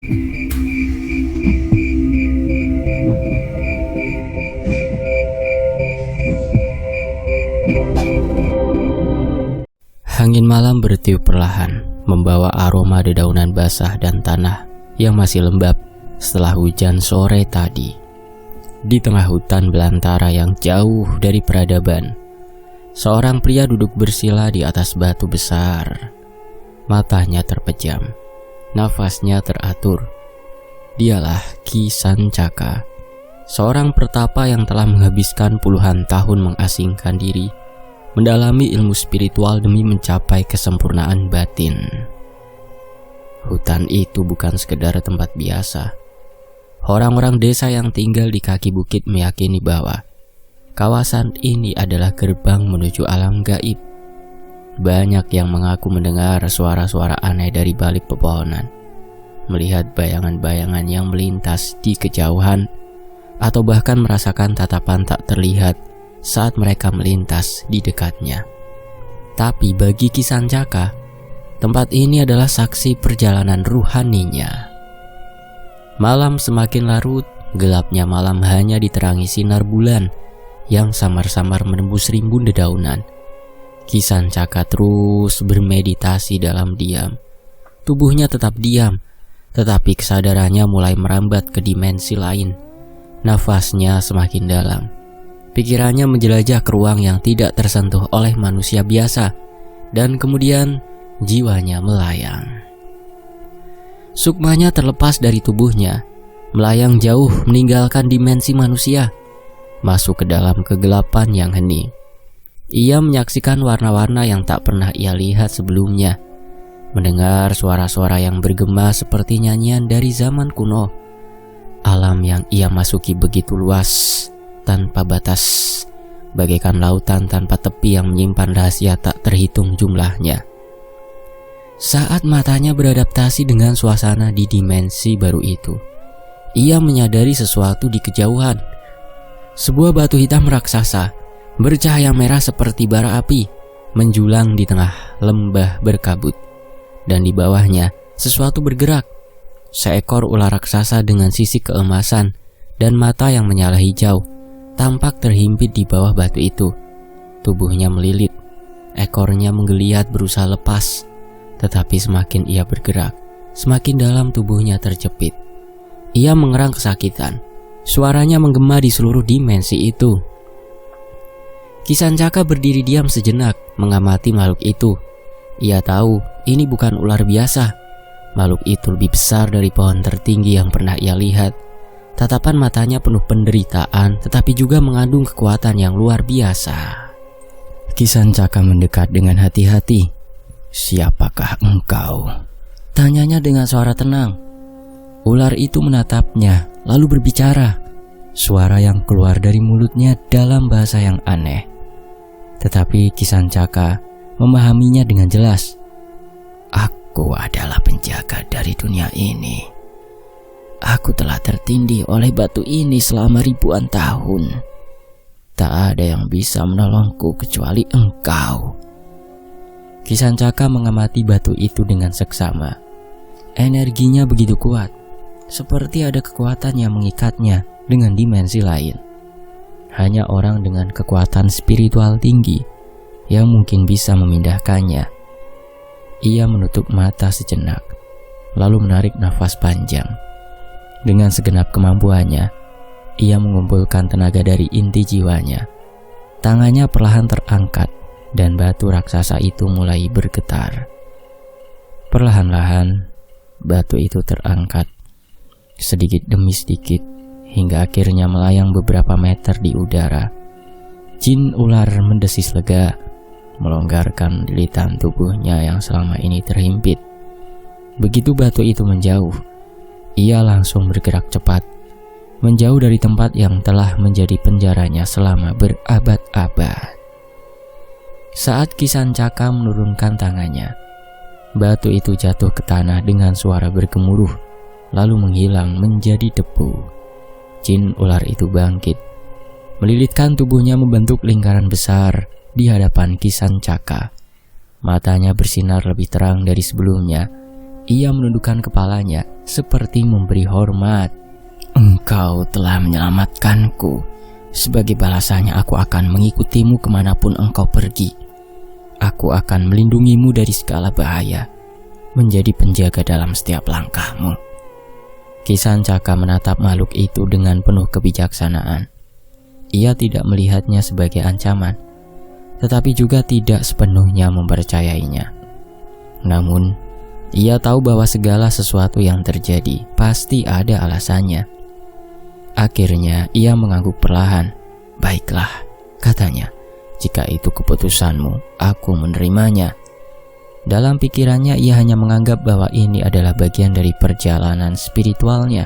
Angin malam bertiup perlahan, membawa aroma dedaunan basah dan tanah yang masih lembab setelah hujan sore tadi. Di tengah hutan belantara yang jauh dari peradaban, seorang pria duduk bersila di atas batu besar. Matanya terpejam, nafasnya teratur. Dialah Ki Sancaka, seorang pertapa yang telah menghabiskan puluhan tahun mengasingkan diri mendalami ilmu spiritual demi mencapai kesempurnaan batin. Hutan itu bukan sekedar tempat biasa. Orang-orang desa yang tinggal di kaki bukit meyakini bahwa kawasan ini adalah gerbang menuju alam gaib. Banyak yang mengaku mendengar suara-suara aneh dari balik pepohonan, melihat bayangan-bayangan yang melintas di kejauhan, atau bahkan merasakan tatapan tak terlihat saat mereka melintas di dekatnya. Tapi bagi Ki Sancaka, tempat ini adalah saksi perjalanan ruhaninya. Malam semakin larut, gelapnya malam hanya diterangi sinar bulan yang samar-samar menembus rimbun dedaunan. Ki Sancaka terus bermeditasi dalam diam. Tubuhnya tetap diam, tetapi kesadarannya mulai merambat ke dimensi lain. Nafasnya semakin dalam. Pikirannya menjelajah ke ruang yang tidak tersentuh oleh manusia biasa, dan kemudian jiwanya melayang. Sukmanya terlepas dari tubuhnya, melayang jauh meninggalkan dimensi manusia, masuk ke dalam kegelapan yang hening. Ia menyaksikan warna-warna yang tak pernah ia lihat sebelumnya, mendengar suara-suara yang bergema seperti nyanyian dari zaman kuno. Alam yang ia masuki begitu luas, tanpa batas, bagaikan lautan tanpa tepi yang menyimpan rahasia tak terhitung jumlahnya. Saat matanya beradaptasi dengan suasana di dimensi baru itu, ia menyadari sesuatu di kejauhan. Sebuah batu hitam raksasa, bercahaya merah seperti bara api, menjulang di tengah lembah berkabut. Dan di bawahnya, sesuatu bergerak. Seekor ular raksasa dengan sisik keemasan dan mata yang menyala hijau tampak terhimpit di bawah batu itu. Tubuhnya melilit, ekornya menggeliat berusaha lepas, tetapi semakin ia bergerak, semakin dalam tubuhnya terjepit. Ia mengerang kesakitan, suaranya menggema di seluruh dimensi itu. Ki Sancaka berdiri diam sejenak, mengamati makhluk itu. Ia tahu ini bukan ular biasa. Makhluk itu lebih besar dari pohon tertinggi yang pernah ia lihat. Tatapan matanya penuh penderitaan, tetapi juga mengandung kekuatan yang luar biasa. Ki Sancaka mendekat dengan hati-hati. "Siapakah engkau?" tanyanya dengan suara tenang. Ular itu menatapnya, lalu berbicara. Suara yang keluar dari mulutnya dalam bahasa yang aneh. Tetapi Ki Sancaka memahaminya dengan jelas. "Aku adalah penjaga dari dunia ini. Aku telah tertindih oleh batu ini selama ribuan tahun. Tak ada yang bisa menolongku kecuali engkau." Ki Sancaka mengamati batu itu dengan seksama. Energinya begitu kuat, seperti ada kekuatan yang mengikatnya dengan dimensi lain. Hanya orang dengan kekuatan spiritual tinggi yang mungkin bisa memindahkannya. Ia menutup mata sejenak, lalu menarik nafas panjang. Dengan segenap kemampuannya, ia mengumpulkan tenaga dari inti jiwanya. Tangannya perlahan terangkat, dan batu raksasa itu mulai bergetar. Perlahan-lahan, batu itu terangkat, sedikit demi sedikit, hingga akhirnya melayang beberapa meter di udara. Jin ular mendesis lega, melonggarkan lilitan tubuhnya yang selama ini terhimpit. Begitu batu itu menjauh, ia langsung bergerak cepat, menjauh dari tempat yang telah menjadi penjaranya selama berabad-abad. Saat Ki Sancaka menurunkan tangannya, batu itu jatuh ke tanah dengan suara bergemuruh, lalu menghilang menjadi debu. Jin ular itu bangkit, melilitkan tubuhnya membentuk lingkaran besar di hadapan Ki Sancaka. Matanya bersinar lebih terang dari sebelumnya. Ia menundukkan kepalanya seperti memberi hormat. "Engkau telah menyelamatkanku. Sebagai balasannya aku akan mengikutimu kemanapun engkau pergi. Aku akan melindungimu dari segala bahaya, menjadi penjaga dalam setiap langkahmu." Kisancaka menatap makhluk itu dengan penuh kebijaksanaan. Ia tidak melihatnya sebagai ancaman, tetapi juga tidak sepenuhnya mempercayainya. Namun, ia tahu bahwa segala sesuatu yang terjadi pasti ada alasannya. Akhirnya ia mengangguk perlahan. "Baiklah," katanya, "jika itu keputusanmu, aku menerimanya." Dalam pikirannya ia hanya menganggap bahwa ini adalah bagian dari perjalanan spiritualnya.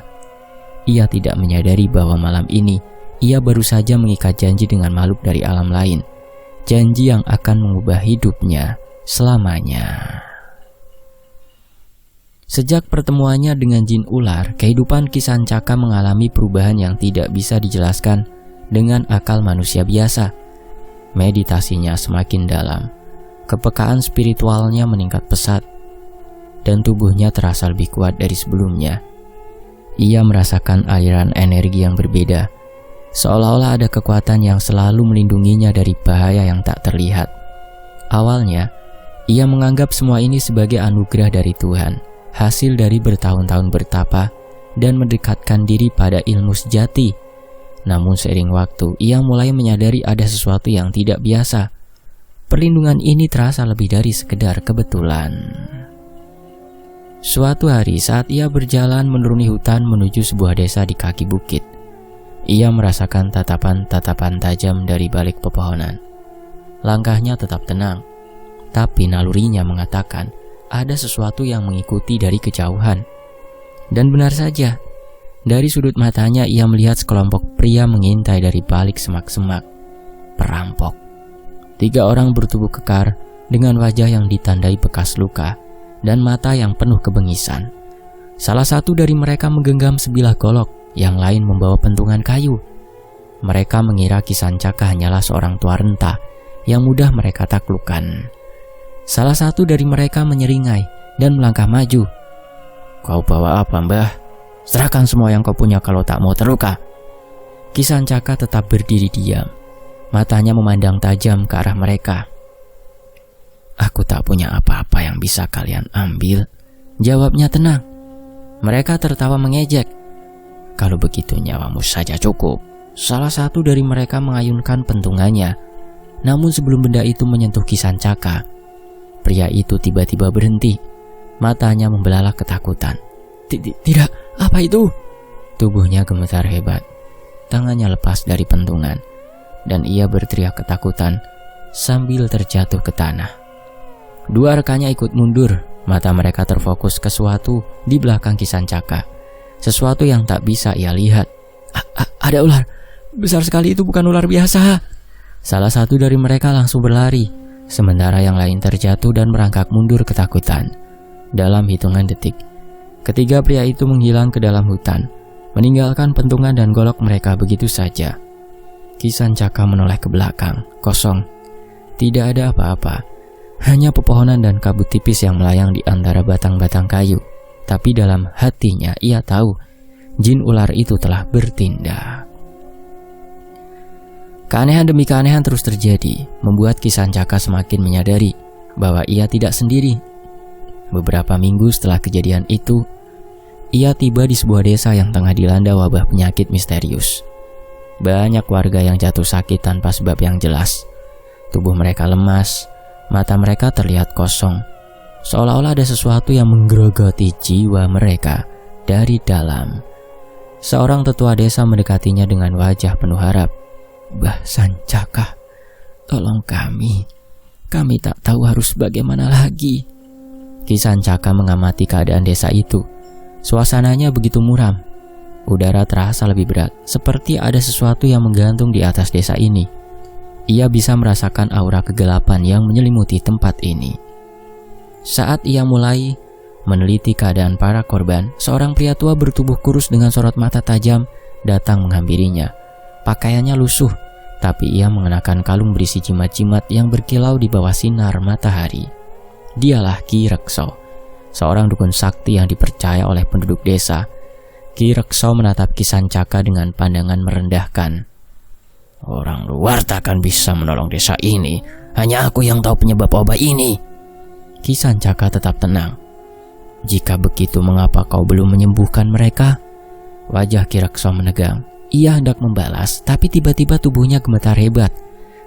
Ia tidak menyadari bahwa malam ini ia baru saja mengikat janji dengan makhluk dari alam lain. Janji yang akan mengubah hidupnya selamanya. Sejak pertemuannya dengan jin ular, kehidupan Kisancaka mengalami perubahan yang tidak bisa dijelaskan dengan akal manusia biasa. Meditasinya semakin dalam, kepekaan spiritualnya meningkat pesat, dan tubuhnya terasa lebih kuat dari sebelumnya. Ia merasakan aliran energi yang berbeda, seolah-olah ada kekuatan yang selalu melindunginya dari bahaya yang tak terlihat. Awalnya, ia menganggap semua ini sebagai anugerah dari Tuhan, hasil dari bertahun-tahun bertapa dan mendekatkan diri pada ilmu sejati. Namun seiring waktu, ia mulai menyadari ada sesuatu yang tidak biasa. Perlindungan ini terasa lebih dari sekedar kebetulan. Suatu hari saat ia berjalan menuruni hutan menuju sebuah desa di kaki bukit, ia merasakan tatapan-tatapan tajam dari balik pepohonan. Langkahnya tetap tenang, tapi nalurinya mengatakan ada sesuatu yang mengikuti dari kejauhan. Dan benar saja, dari sudut matanya ia melihat sekelompok pria mengintai dari balik semak-semak. Perampok. 3 orang bertubuh kekar dengan wajah yang ditandai bekas luka dan mata yang penuh kebengisan. Salah satu dari mereka menggenggam sebilah golok, yang lain membawa pentungan kayu. Mereka mengira Kisancaka hanyalah seorang tua renta yang mudah mereka taklukkan. Salah satu dari mereka menyeringai dan melangkah maju. "Kau bawa apa, Mbah? Serahkan semua yang kau punya kalau tak mau terluka." Kisancaka tetap berdiri diam. Matanya memandang tajam ke arah mereka. "Aku tak punya apa-apa yang bisa kalian ambil," jawabnya tenang. Mereka tertawa mengejek. "Kalau begitu nyawamu saja cukup." Salah satu dari mereka mengayunkan pentungannya. Namun sebelum benda itu menyentuh Kisancaka, pria itu tiba-tiba berhenti. Matanya membelalak ketakutan. Tidak, apa itu?" Tubuhnya gemetar hebat. Tangannya lepas dari pentungan, dan ia berteriak ketakutan sambil terjatuh ke tanah. 2 rekannya ikut mundur. Mata mereka terfokus ke sesuatu di belakang Kisancaka, sesuatu yang tak bisa ia lihat. Ada ular, besar sekali, itu bukan ular biasa." Salah satu dari mereka langsung berlari, sementara yang lain terjatuh dan merangkak mundur ketakutan. Dalam hitungan detik, ketiga pria itu menghilang ke dalam hutan, meninggalkan pentungan dan golok mereka begitu saja. Kisancaka menoleh ke belakang, kosong. Tidak ada apa-apa, hanya pepohonan dan kabut tipis yang melayang di antara batang-batang kayu. Tapi dalam hatinya ia tahu jin ular itu telah bertindak. Keanehan demi keanehan terus terjadi, membuat Kisancaka semakin menyadari bahwa ia tidak sendiri. Beberapa minggu setelah kejadian itu, ia tiba di sebuah desa yang tengah dilanda wabah penyakit misterius. Banyak warga yang jatuh sakit tanpa sebab yang jelas. Tubuh mereka lemas, mata mereka terlihat kosong, seolah-olah ada sesuatu yang menggerogoti jiwa mereka dari dalam. Seorang tetua desa mendekatinya dengan wajah penuh harap. "Mbah Sancaka, tolong kami tak tahu harus bagaimana lagi." Kisancaka mengamati keadaan desa itu. Suasananya begitu muram. Udara terasa lebih berat, seperti ada sesuatu yang menggantung di atas desa ini. Ia bisa merasakan aura kegelapan yang menyelimuti tempat ini. Saat ia mulai meneliti keadaan para korban, seorang pria tua bertubuh kurus dengan sorot mata tajam datang menghampirinya. Pakaiannya lusuh, tapi ia mengenakan kalung berisi jimat-jimat yang berkilau di bawah sinar matahari. Dialah Ki Rekso, seorang dukun sakti yang dipercaya oleh penduduk desa. Ki Rekso menatap Ki Sancaka dengan pandangan merendahkan. Orang luar takkan bisa menolong desa ini. Hanya aku yang tahu penyebab wabah ini. Ki Sancaka tetap tenang. Jika begitu, mengapa kau belum menyembuhkan mereka? Wajah Ki Rekso menegang. Ia hendak membalas, tapi tiba-tiba tubuhnya gemetar hebat.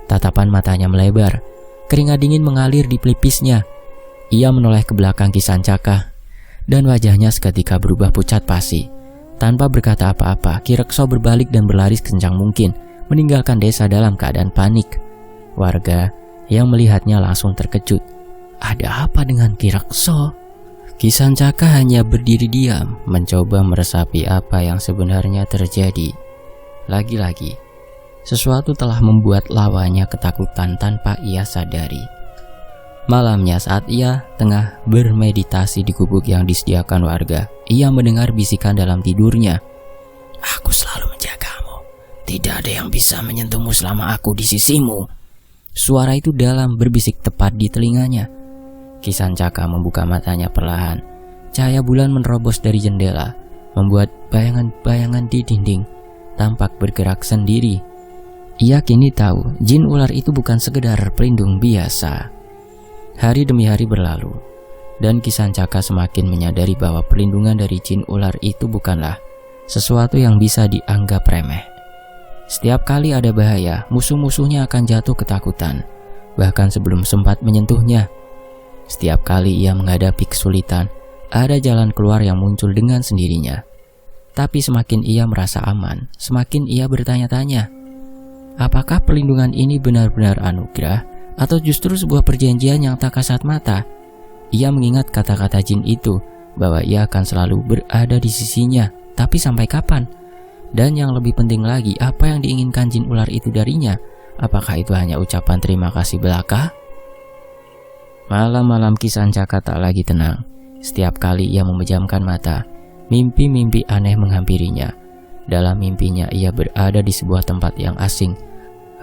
Tatapan matanya melebar. Keringat dingin mengalir di pelipisnya. Ia menoleh ke belakang Ki Sancaka, dan wajahnya seketika berubah pucat pasi. Tanpa berkata apa-apa, Ki Rekso berbalik dan berlari sekencang mungkin, meninggalkan desa dalam keadaan panik. Warga yang melihatnya langsung terkejut. Ada apa dengan Ki Rekso? Ki Sancaka hanya berdiri diam, mencoba meresapi apa yang sebenarnya terjadi. Lagi-lagi, sesuatu telah membuat lawannya ketakutan tanpa ia sadari. Malamnya saat ia tengah bermeditasi di gubuk yang disediakan warga, ia mendengar bisikan dalam tidurnya. Aku selalu menjagamu. Tidak ada yang bisa menyentuhmu selama aku di sisimu. Suara itu dalam berbisik tepat di telinganya. Ki Sancaka membuka matanya perlahan. Cahaya bulan menerobos dari jendela, membuat bayangan-bayangan di dinding tampak bergerak sendiri. Ia kini tahu jin ular itu bukan sekedar pelindung biasa. Hari demi hari berlalu, dan Ki Sancaka semakin menyadari bahwa perlindungan dari jin ular itu bukanlah sesuatu yang bisa dianggap remeh. Setiap kali ada bahaya, musuh-musuhnya akan jatuh ketakutan, bahkan sebelum sempat menyentuhnya. Setiap kali ia menghadapi kesulitan, ada jalan keluar yang muncul dengan sendirinya. Tapi semakin ia merasa aman, semakin ia bertanya-tanya, apakah perlindungan ini benar-benar anugerah atau justru sebuah perjanjian yang tak kasat mata? Ia mengingat kata-kata jin itu, bahwa ia akan selalu berada di sisinya. Tapi sampai kapan? Dan yang lebih penting lagi, apa yang diinginkan jin ular itu darinya? Apakah itu hanya ucapan terima kasih belaka? Malam-malam Ki Sancaka tak lagi tenang. Setiap kali ia memejamkan mata, mimpi-mimpi aneh menghampirinya. Dalam mimpinya ia berada di sebuah tempat yang asing.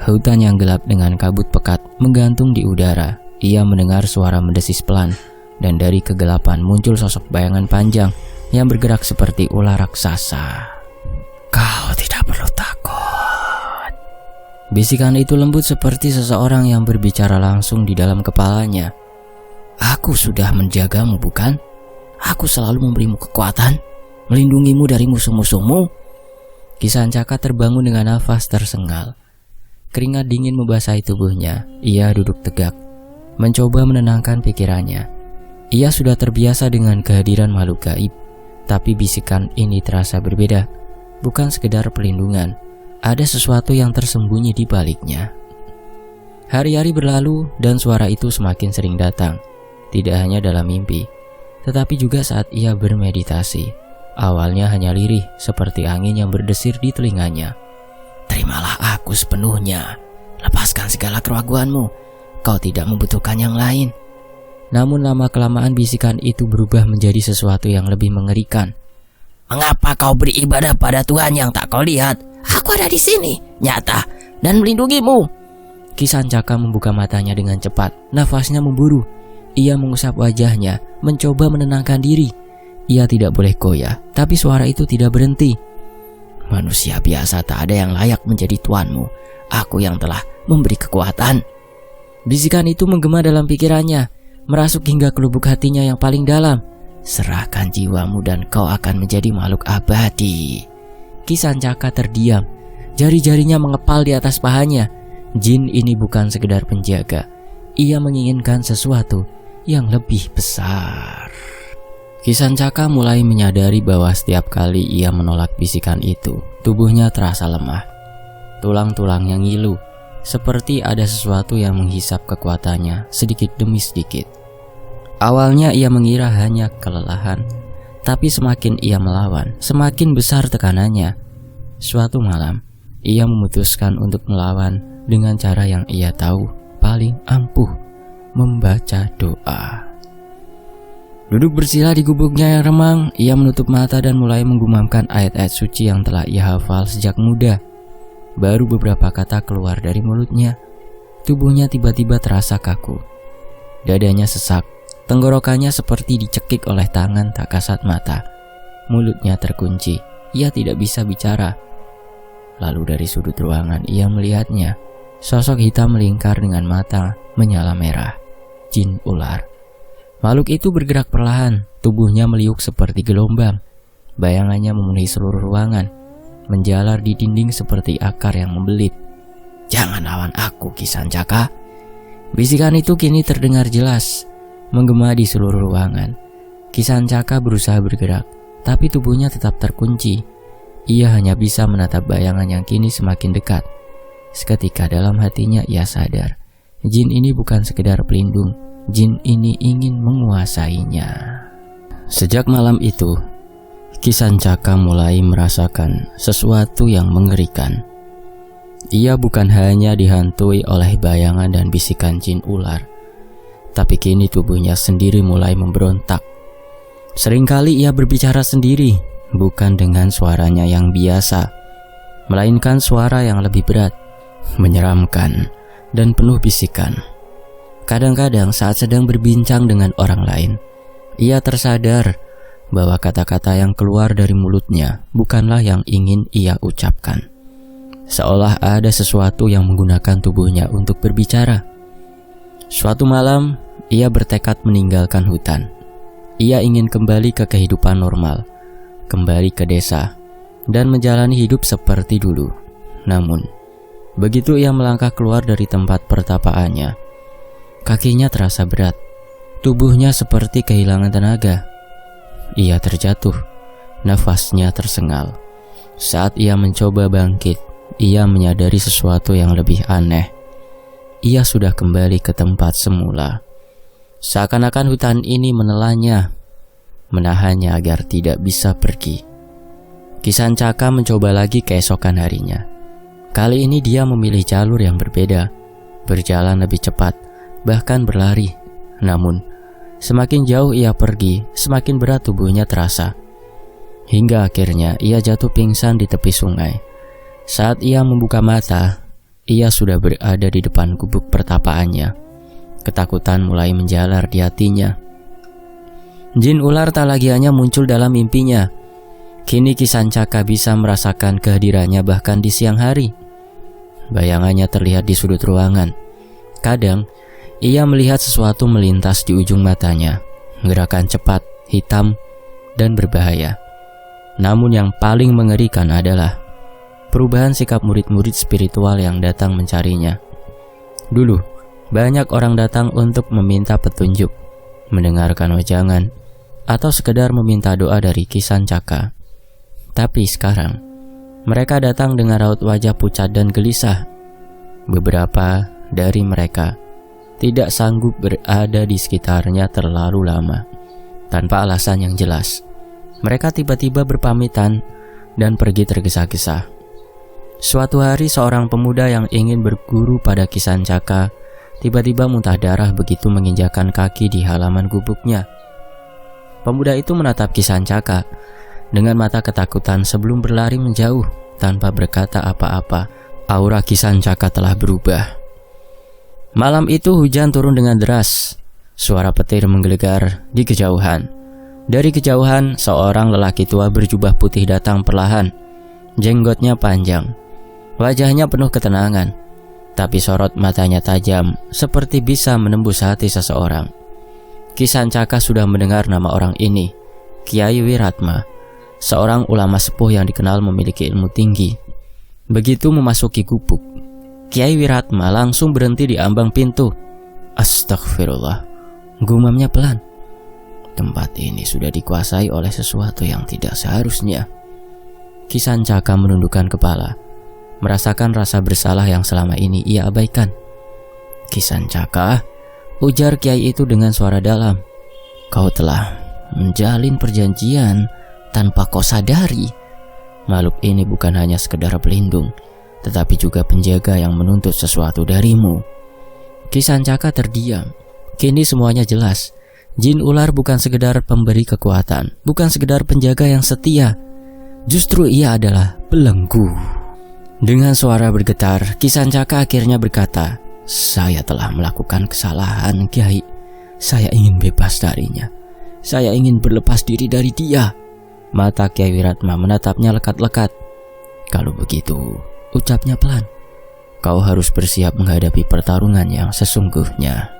Hutan yang gelap dengan kabut pekat menggantung di udara. Ia mendengar suara mendesis pelan, dan dari kegelapan muncul sosok bayangan panjang yang bergerak seperti ular raksasa. Kau tidak perlu takut. Bisikan itu lembut seperti seseorang yang berbicara langsung di dalam kepalanya. Aku sudah menjagamu, bukan? Aku selalu memberimu kekuatan, melindungimu dari musuh-musuhmu. Ki Sancaka terbangun dengan nafas tersengal. Keringat dingin membasahi tubuhnya. Ia duduk tegak, mencoba menenangkan pikirannya. Ia sudah terbiasa dengan kehadiran makhluk gaib, tapi bisikan ini terasa berbeda. Bukan sekedar perlindungan, ada sesuatu yang tersembunyi di baliknya. Hari-hari berlalu dan suara itu semakin sering datang. Tidak hanya dalam mimpi, tetapi juga saat ia bermeditasi. Awalnya hanya lirih seperti angin yang berdesir di telinganya. Terimalah aku sepenuhnya. Lepaskan segala keraguanmu. Kau tidak membutuhkan yang lain. Namun lama-kelamaan bisikan itu berubah menjadi sesuatu yang lebih mengerikan. Mengapa kau beribadah pada Tuhan yang tak kau lihat? Aku ada di sini, nyata, dan melindungimu. Ki Sancaka membuka matanya dengan cepat. Nafasnya memburu. Ia mengusap wajahnya, mencoba menenangkan diri. Ia tidak boleh goyah, tapi suara itu tidak berhenti. Manusia biasa tak ada yang layak menjadi tuanmu. Aku yang telah memberi kekuatan. Bisikan itu menggema dalam pikirannya, merasuk hingga ke lubuk hatinya yang paling dalam. Serahkan jiwamu dan kau akan menjadi makhluk abadi. Ki Sancaka terdiam. Jari-jarinya mengepal di atas pahanya. Jin ini bukan sekedar penjaga. Ia menginginkan sesuatu yang lebih besar. Ki Sancaka mulai menyadari bahwa setiap kali ia menolak bisikan itu, tubuhnya terasa lemah. Tulang-tulangnya ngilu, seperti ada sesuatu yang menghisap kekuatannya sedikit demi sedikit. Awalnya ia mengira hanya kelelahan, tapi semakin ia melawan, semakin besar tekanannya. Suatu malam, ia memutuskan untuk melawan dengan cara yang ia tahu paling ampuh, membaca doa. Duduk bersila di gubuknya yang remang, ia menutup mata dan mulai menggumamkan ayat-ayat suci yang telah ia hafal sejak muda. Baru beberapa kata keluar dari mulutnya, tubuhnya tiba-tiba terasa kaku. Dadanya sesak, Tenggorokannya seperti dicekik oleh tangan tak kasat mata. Mulutnya terkunci, ia tidak bisa bicara. Lalu dari sudut ruangan ia melihatnya. Sosok hitam melingkar dengan mata menyala merah. Jin ular. Makhluk itu bergerak perlahan, tubuhnya meliuk seperti gelombang. Bayangannya memenuhi seluruh ruangan, menjalar di dinding seperti akar yang membelit. "Jangan lawan aku, Kisancaka." Bisikan itu kini terdengar jelas, menggema di seluruh ruangan. Kisancaka berusaha bergerak, tapi tubuhnya tetap terkunci. Ia hanya bisa menatap bayangan yang kini semakin dekat. Seketika dalam hatinya ia sadar, jin ini bukan sekedar pelindung, jin ini ingin menguasainya. Sejak malam itu, Kisancaka mulai merasakan sesuatu yang mengerikan. Ia bukan hanya dihantui oleh bayangan dan bisikan jin ular, tapi kini tubuhnya sendiri mulai memberontak. Seringkali ia berbicara sendiri, bukan dengan suaranya yang biasa, melainkan suara yang lebih berat, menyeramkan, dan penuh bisikan. Kadang-kadang saat sedang berbincang dengan orang lain, ia tersadar bahwa kata-kata yang keluar dari mulutnya bukanlah yang ingin ia ucapkan. Seolah ada sesuatu yang menggunakan tubuhnya untuk berbicara. Suatu malam, ia bertekad meninggalkan hutan. Ia ingin kembali ke kehidupan normal, kembali ke desa, dan menjalani hidup seperti dulu. Namun, begitu ia melangkah keluar dari tempat pertapaannya, kakinya terasa berat, tubuhnya seperti kehilangan tenaga. Ia terjatuh, nafasnya tersengal. Saat ia mencoba bangkit, ia menyadari sesuatu yang lebih aneh. Ia sudah kembali ke tempat semula. Seakan-akan hutan ini menelannya, menahannya agar tidak bisa pergi. Kisancaka mencoba lagi keesokan harinya. Kali ini dia memilih jalur yang berbeda, berjalan lebih cepat, bahkan berlari. Namun, semakin jauh ia pergi, semakin berat tubuhnya terasa. Hingga akhirnya ia jatuh pingsan di tepi sungai. Saat ia membuka mata, ia sudah berada di depan gubuk pertapaannya. Ketakutan mulai menjalar di hatinya. Jin ular tak lagi hanya muncul dalam mimpinya. Kini Kisancaka bisa merasakan kehadirannya bahkan di siang hari. Bayangannya terlihat di sudut ruangan. Kadang, ia melihat sesuatu melintas di ujung matanya. Gerakan cepat, hitam, dan berbahaya. Namun yang paling mengerikan adalah perubahan sikap murid-murid spiritual yang datang mencarinya. Dulu, banyak orang datang untuk meminta petunjuk, mendengarkan wejangan, atau sekedar meminta doa dari Kisancaka. Tapi sekarang, mereka datang dengan raut wajah pucat dan gelisah. Beberapa dari mereka tidak sanggup berada di sekitarnya terlalu lama, tanpa alasan yang jelas. Mereka tiba-tiba berpamitan dan pergi tergesa-gesa. Suatu hari seorang pemuda yang ingin berguru pada Kisancaka tiba-tiba muntah darah begitu menginjakan kaki di halaman gubuknya. Pemuda itu menatap Kisancaka dengan mata ketakutan sebelum berlari menjauh tanpa berkata apa-apa. Aura Kisancaka telah berubah. Malam itu hujan turun dengan deras. Suara petir menggelegar di kejauhan. Dari kejauhan, seorang lelaki tua berjubah putih datang perlahan. Jenggotnya panjang. Wajahnya penuh ketenangan, tapi sorot matanya tajam, seperti bisa menembus hati seseorang. Kisancaka sudah mendengar nama orang ini, Kyai Wiratma, seorang ulama sepuh yang dikenal memiliki ilmu tinggi. Begitu memasuki gubuk, Kyai Wiratma langsung berhenti di ambang pintu. Astagfirullah, gumamnya pelan. Tempat ini sudah dikuasai oleh sesuatu yang tidak seharusnya. Kisancaka menundukkan kepala, merasakan rasa bersalah yang selama ini ia abaikan. Kisancaka, ujar Kiai itu dengan suara dalam, kau telah menjalin perjanjian tanpa kau sadari. Makhluk ini bukan hanya sekedar pelindung, tetapi juga penjaga yang menuntut sesuatu darimu. Kisancaka terdiam. Kini semuanya jelas. Jin ular bukan sekedar pemberi kekuatan, bukan sekedar penjaga yang setia. Justru ia adalah belenggu. Dengan suara bergetar, Kisancaka akhirnya berkata, saya telah melakukan kesalahan, Kiai. Saya ingin bebas darinya. Saya ingin berlepas diri dari dia. Mata Kyai Wiratma menatapnya lekat-lekat. Kalau begitu, ucapnya pelan, kau harus bersiap menghadapi pertarungan yang sesungguhnya.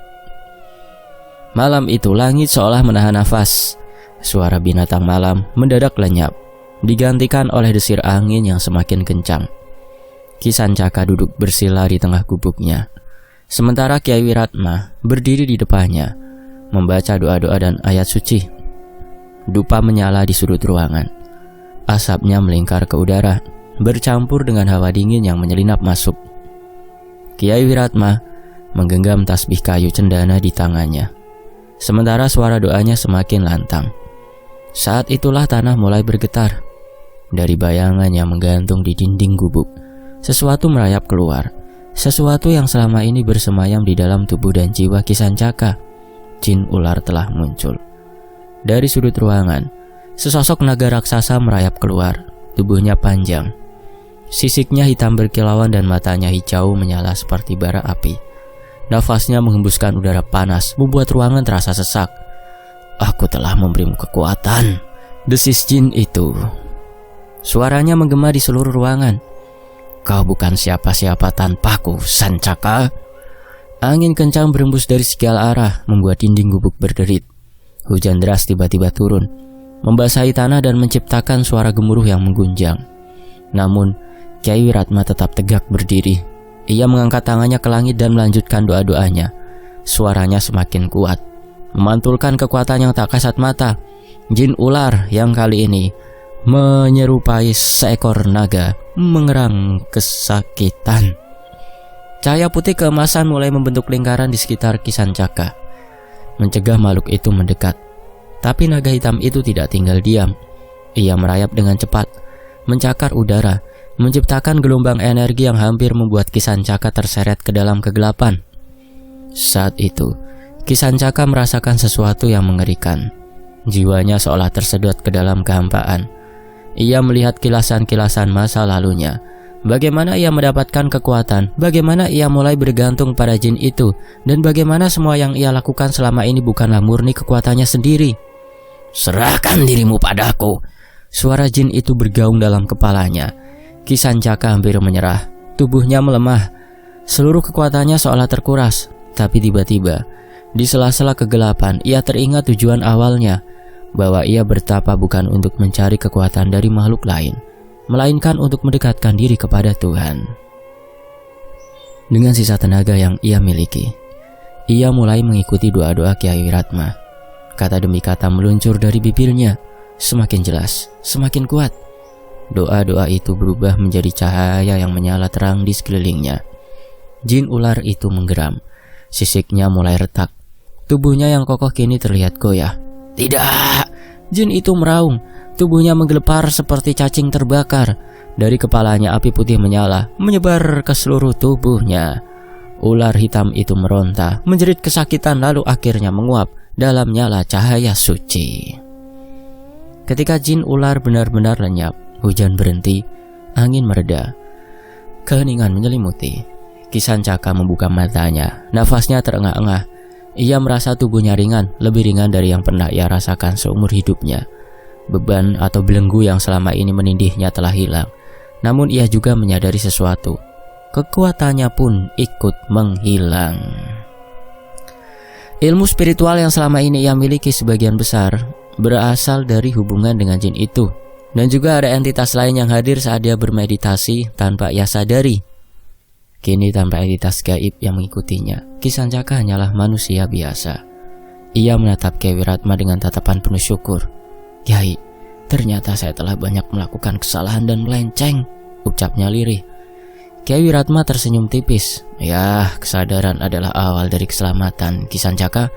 Malam itu langit seolah menahan nafas. Suara binatang malam mendadak lenyap, digantikan oleh desir angin yang semakin kencang. Kisancaka duduk bersila di tengah gubuknya, sementara Kyai Wiratma berdiri di depannya, membaca doa-doa dan ayat suci. Dupa menyala di sudut ruangan. Asapnya melingkar ke udara, bercampur dengan hawa dingin yang menyelinap masuk. Kyai Wiratma menggenggam tasbih kayu cendana di tangannya, sementara suara doanya semakin lantang. Saat itulah tanah mulai bergetar. Dari bayangan yang menggantung di dinding gubuk, sesuatu merayap keluar. Sesuatu yang selama ini bersemayam di dalam tubuh dan jiwa Kisancaka. Jin ular telah muncul. Dari sudut ruangan, sesosok naga raksasa merayap keluar. Tubuhnya panjang, sisiknya hitam berkilauan dan matanya hijau menyala seperti bara api. Nafasnya menghembuskan udara panas, membuat ruangan terasa sesak. Aku telah memberimu kekuatan, desis jin itu. Suaranya menggema di seluruh ruangan. Kau bukan siapa-siapa tanpaku, Sancaka. Angin kencang berembus dari segala arah, membuat dinding gubuk berderit. Hujan deras tiba-tiba turun, membasahi tanah dan menciptakan suara gemuruh yang menggunjang. Namun, Kyai Wiratma tetap tegak berdiri. Ia mengangkat tangannya ke langit dan melanjutkan doa-doanya. Suaranya semakin kuat, memantulkan kekuatan yang tak kasat mata. Jin ular yang kali ini menyerupai seekor naga mengerang kesakitan. Cahaya putih keemasan mulai membentuk lingkaran di sekitar Kisancaka, mencegah makhluk itu mendekat. Tapi naga hitam itu tidak tinggal diam. Ia merayap dengan cepat, mencakar udara, menciptakan gelombang energi yang hampir membuat Kisancaka terseret ke dalam kegelapan. Saat itu, Kisancaka merasakan sesuatu yang mengerikan. Jiwanya seolah tersedot ke dalam kehampaan. Ia melihat kilasan-kilasan masa lalunya. Bagaimana ia mendapatkan kekuatan, bagaimana ia mulai bergantung pada jin itu, dan bagaimana semua yang ia lakukan selama ini bukanlah murni kekuatannya sendiri. Serahkan dirimu padaku. Suara jin itu bergaung dalam kepalanya. Kisancaka hampir menyerah, tubuhnya melemah. Seluruh kekuatannya seolah terkuras. Tapi tiba-tiba, di sela-sela kegelapan, ia teringat tujuan awalnya, bahwa ia bertapa bukan untuk mencari kekuatan dari makhluk lain, melainkan untuk mendekatkan diri kepada Tuhan. Dengan sisa tenaga yang ia miliki, ia mulai mengikuti doa-doa Kyai Wiratma. Kata demi kata meluncur dari bibirnya, semakin jelas, semakin kuat. Doa-doa itu berubah menjadi cahaya yang menyala terang di sekelilingnya. Jin ular itu menggeram, sisiknya mulai retak. Tubuhnya yang kokoh kini terlihat goyah. Tidak! Jin itu meraung. Tubuhnya menggelepar seperti cacing terbakar. Dari kepalanya api putih menyala, menyebar ke seluruh tubuhnya. Ular hitam itu meronta, menjerit kesakitan lalu akhirnya menguap dalam nyala cahaya suci. Ketika jin ular benar-benar lenyap, hujan berhenti, angin mereda, keheningan menyelimuti. Kisancaka membuka matanya, nafasnya terengah-engah. Ia merasa tubuhnya ringan, lebih ringan dari yang pernah ia rasakan seumur hidupnya. Beban atau belenggu yang selama ini menindihnya telah hilang. Namun ia juga menyadari sesuatu. Kekuatannya pun ikut menghilang. Ilmu spiritual yang selama ini ia miliki sebagian besar berasal dari hubungan dengan jin itu. Dan juga ada entitas lain yang hadir saat dia bermeditasi tanpa ia sadari. Kini tanpa entitas gaib yang mengikutinya, Kisancaka hanyalah manusia biasa. Ia menatap Kyai Wiratma dengan tatapan penuh syukur. Kyai, ternyata saya telah banyak melakukan kesalahan dan melenceng, ucapnya lirih. Kyai Wiratma tersenyum tipis. Ya, kesadaran adalah awal dari keselamatan, Kisancaka.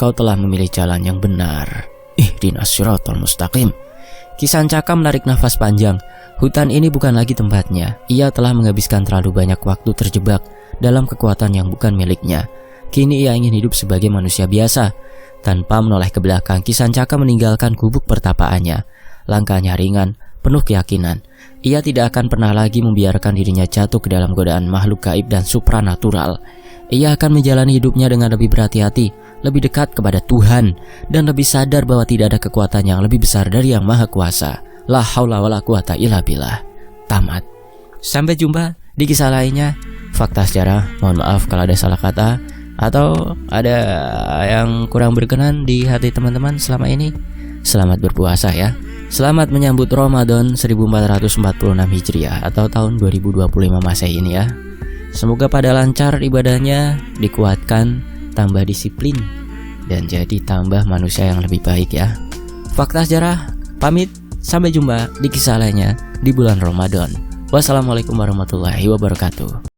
Kau telah memilih jalan yang benar. Ihdinas siratal mustaqim. Kisancaka menarik nafas panjang. Hutan ini bukan lagi tempatnya. Ia telah menghabiskan terlalu banyak waktu terjebak dalam kekuatan yang bukan miliknya. Kini ia ingin hidup sebagai manusia biasa. Tanpa menoleh ke belakang, Kisancaka meninggalkan gubuk pertapaannya. Langkahnya ringan, penuh keyakinan. Ia tidak akan pernah lagi membiarkan dirinya jatuh ke dalam godaan makhluk gaib dan supranatural. Ia akan menjalani hidupnya dengan lebih berhati-hati, lebih dekat kepada Tuhan, dan lebih sadar bahwa tidak ada kekuatan yang lebih besar dari Yang Maha Kuasa. La haula wala quwata illa billah. Tamat. Sampai jumpa di kisah lainnya. Fakta sejarah, mohon maaf kalau ada salah kata atau ada yang kurang berkenan di hati teman-teman selama ini. Selamat berpuasa ya. Selamat menyambut Ramadan 1446 Hijriah atau tahun 2025 Masehi ini ya. Semoga pada lancar ibadahnya, dikuatkan, tambah disiplin, dan jadi tambah manusia yang lebih baik ya. Fakta sejarah, pamit. Sampai jumpa di kisah lainnya di bulan Ramadan. Wassalamualaikum warahmatullahi wabarakatuh.